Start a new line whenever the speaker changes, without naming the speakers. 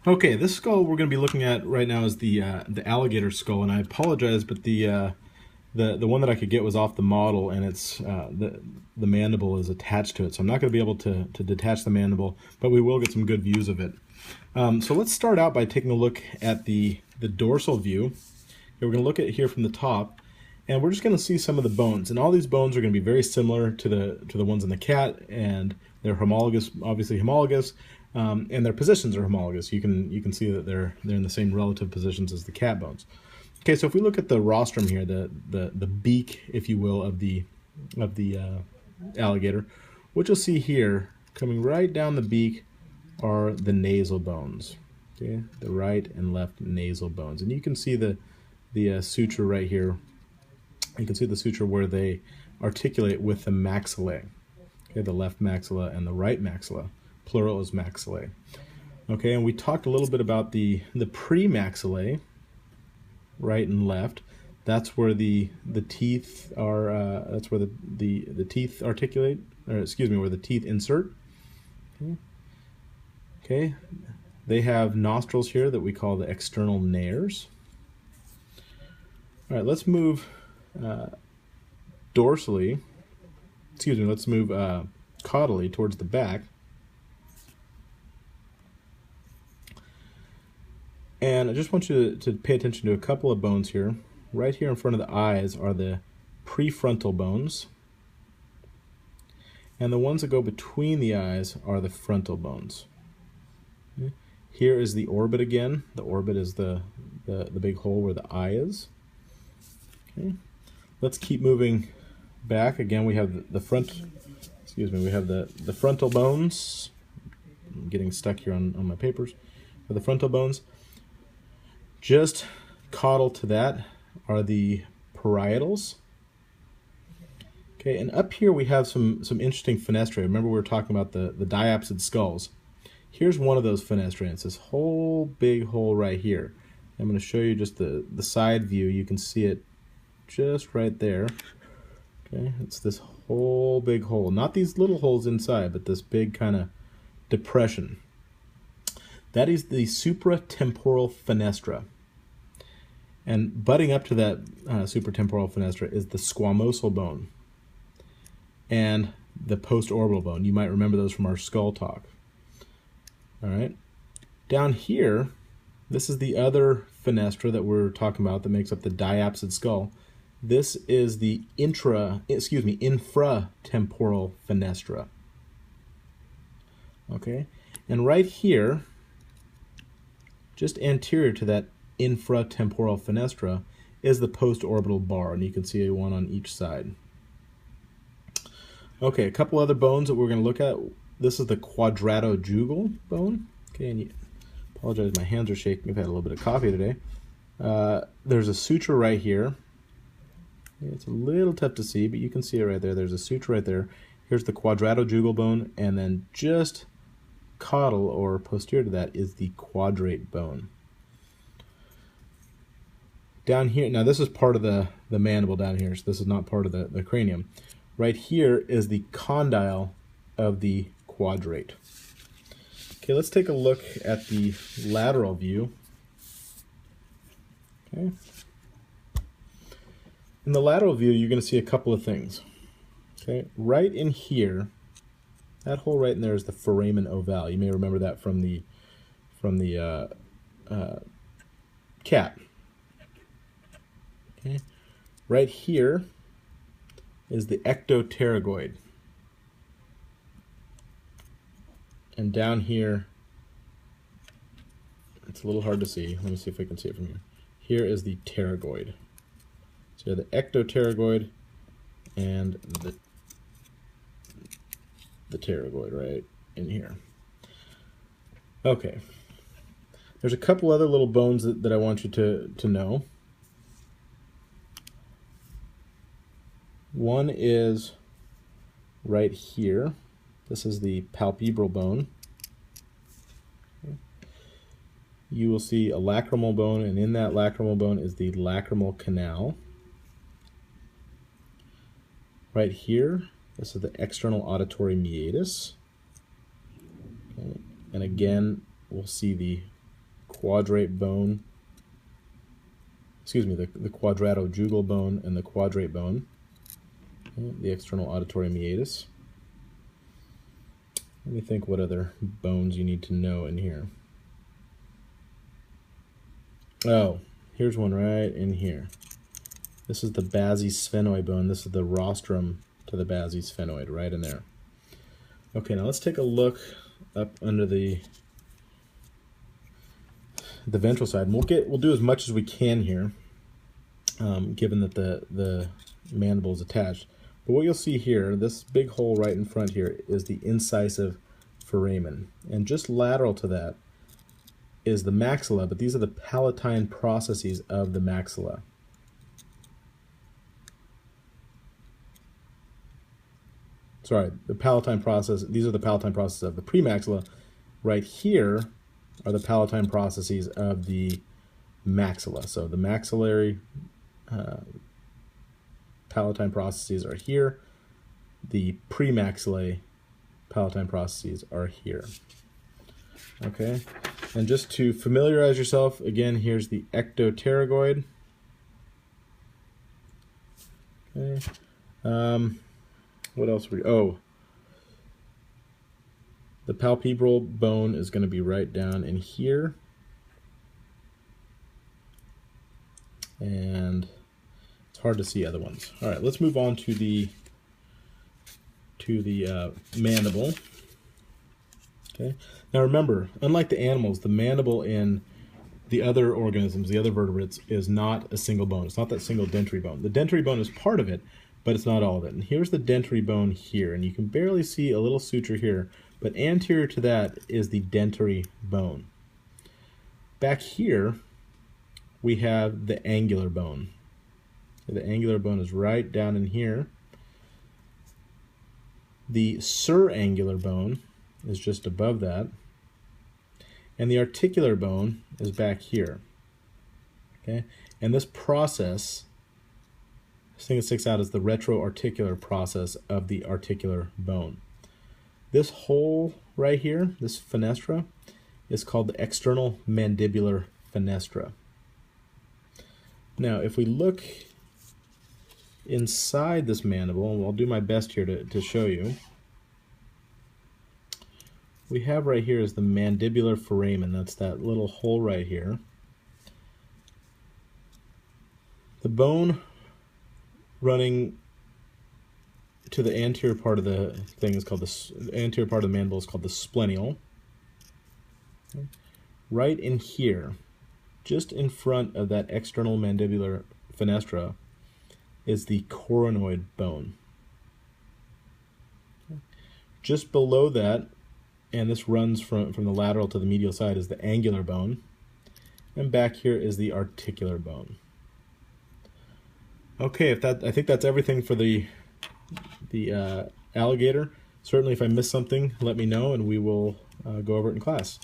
Okay, this skull we're going to be looking at right now is the alligator skull, and I apologize, but the one that I could get was off the model, and it's the mandible is attached to it, so I'm not going to be able to detach the mandible, but we will get some good views of it. So let's start out by taking a look at the dorsal view. Okay, we're going to look at it here from the top, and we're just going to see some of the bones, and all these bones are going to be very similar to the ones in the cat, and they're homologous, obviously homologous. And their positions are homologous. You can see that they're in the same relative positions as the cat bones. Okay, so if we look at the rostrum here, the beak, if you will, of the alligator, what you'll see here, coming right down the beak, are the nasal bones. Okay, the right and left nasal bones, and you can see the suture right here. You can see the suture where they articulate with the maxillae. Okay, the left maxilla and the right maxilla. Plural is maxillae. Okay, and we talked a little bit about the premaxillae, right and left. That's where the teeth are. That's where the teeth articulate, or excuse me, where the teeth insert. Okay, they have nostrils here that we call the external nares. All right, let's move dorsally. Excuse me. Let's move caudally towards the back. And I just want you to pay attention to a couple of bones here. Right here in front of the eyes are the prefrontal bones. And the ones that go between the eyes are the frontal bones. Okay. Here is the orbit again. The orbit is the big hole where the eye is. Okay. Let's keep moving back. Again, we have the front, excuse me, we have the frontal bones. I'm getting stuck here on my papers. For the frontal bones. Just caudal to that are the parietals. Okay, and up here we have some interesting fenestrae. Remember we were talking about the diapsid skulls. Here's one of those fenestrae. It's this whole big hole right here. I'm going to show you just the side view. You can see it just right there. Okay, it's this whole big hole. Not these little holes inside, but this big kind of depression. That is the supratemporal fenestra. And butting up to that supratemporal fenestra is the squamosal bone and the postorbital bone. You might remember those from our skull talk. All right. Down here, this is the other fenestra that we're talking about that makes up the diapsid skull. This is the infratemporal fenestra. Okay. And right here, just anterior to that infratemporal fenestra is the postorbital bar, and you can see one on each side. Okay, a couple other bones that we're going to look at. This is the quadratojugal bone. Okay, and apologize, my hands are shaking. I've had a little bit of coffee today. There's a suture right here. It's a little tough to see, but you can see it right there. There's a suture right there. Here's the quadratojugal bone, and then just caudal or posterior to that is the quadrate bone. Down here, now this is part of the mandible down here, so this is not part of the cranium. Right here is the condyle of the quadrate. Okay, let's take a look at the lateral view. Okay. In the lateral view, you're going to see a couple of things. Okay, right in here, that hole right in there is the foramen ovale. You may remember that from the cat. Okay. Right here is the ectopterygoid. And down here, it's a little hard to see. Let me see if I can see it from here. Here is the pterygoid. So the ectopterygoid and the pterygoid right in here. Okay. There's a couple other little bones that I want you to know. One is right here. This is the palpebral bone. Okay. You will see a lacrimal bone, and in that lacrimal bone is the lacrimal canal. Right here, this is the external auditory meatus. Okay. And again, we'll see the quadrate bone, excuse me, the quadratojugal bone and the quadrate bone, okay, the external auditory meatus. Let me think what other bones you need to know in here. Oh, here's one right in here. This is the basisphenoid bone. This is the rostrum to the basisphenoid, right in there. Okay, now let's take a look up under the ventral side. And we'll do as much as we can here, given that the mandible is attached. But what you'll see here, this big hole right in front here, is the incisive foramen, and just lateral to that is the maxilla. But these are the palatine processes of the maxilla. Sorry, the palatine process. These are the palatine processes of the premaxilla. Right here are the palatine processes of the maxilla. So the maxillary palatine processes are here. The premaxillary palatine processes are here. Okay, and just to familiarize yourself, again, here's the ectopterygoid. Okay. What else the palpebral bone is going to be right down in here. And it's hard to see other ones. All right, let's move on to the mandible. Okay. Now remember, unlike the animals, the mandible in the other organisms, the other vertebrates, is not a single bone. It's not that single dentary bone. The dentary bone is part of it, but it's not all of it. And here's the dentary bone here, and you can barely see a little suture here, but anterior to that is the dentary bone. Back here, we have the angular bone. The angular bone is right down in here. The surangular bone is just above that. And the articular bone is back here. Okay? And this process, this thing that sticks out is the retroarticular process of the articular bone. This hole right here, this fenestra, is called the external mandibular fenestra. Now, if we look inside this mandible, and I'll do my best here to show you, we have right here is the mandibular foramen. That's that little hole right here. The bone running to the anterior part of the thing is called the anterior part of the mandible is called the splenial. Okay. Right in here, just in front of that external mandibular fenestra, is the coronoid bone. Okay. Just below that, and this runs from the lateral to the medial side, is the angular bone, and back here is the articular bone. Okay, I think that's everything for the alligator. Certainly, if I missed something, let me know, and we will go over it in class.